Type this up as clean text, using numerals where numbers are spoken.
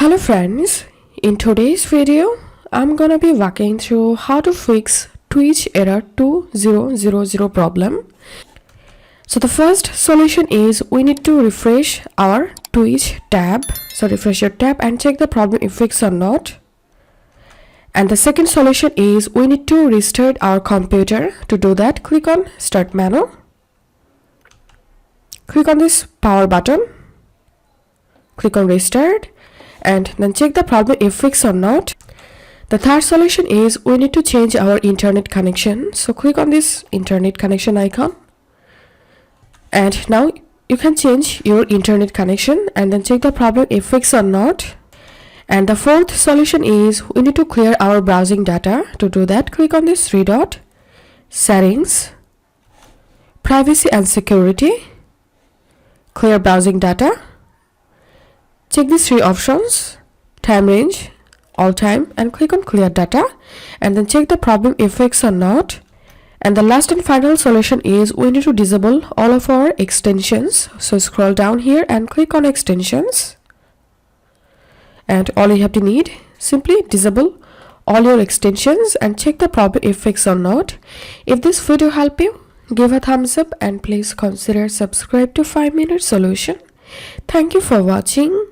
Hello friends, in today's video, I'm gonna be walking through how to fix Twitch error 2000 problem. So the first solution is we need to refresh our Twitch tab. So refresh your tab and check the problem if fixed or not. And the second solution is we need to restart our computer. To do that, click on Start Menu. Click on this power button. Click on Restart. And then check the problem if fixed or not. The third solution is we need to change our internet connection. So click on this internet connection icon. And now you can change your internet connection and then check the problem if fixed or not. And the fourth solution is we need to clear our browsing data. To do that, click on this three dot, Settings, Privacy and Security, Clear Browsing Data. Check these three options, time range, all time, and click on clear data and then check the problem if fixed or not. And the last and final solution is we need to disable all of our extensions. So scroll down here and click on extensions. And all you have to need, simply disable all your extensions and check the problem if fixed or not. If this video helped you, give a thumbs up and please consider subscribe to 5-Minute Solution. Thank you for watching.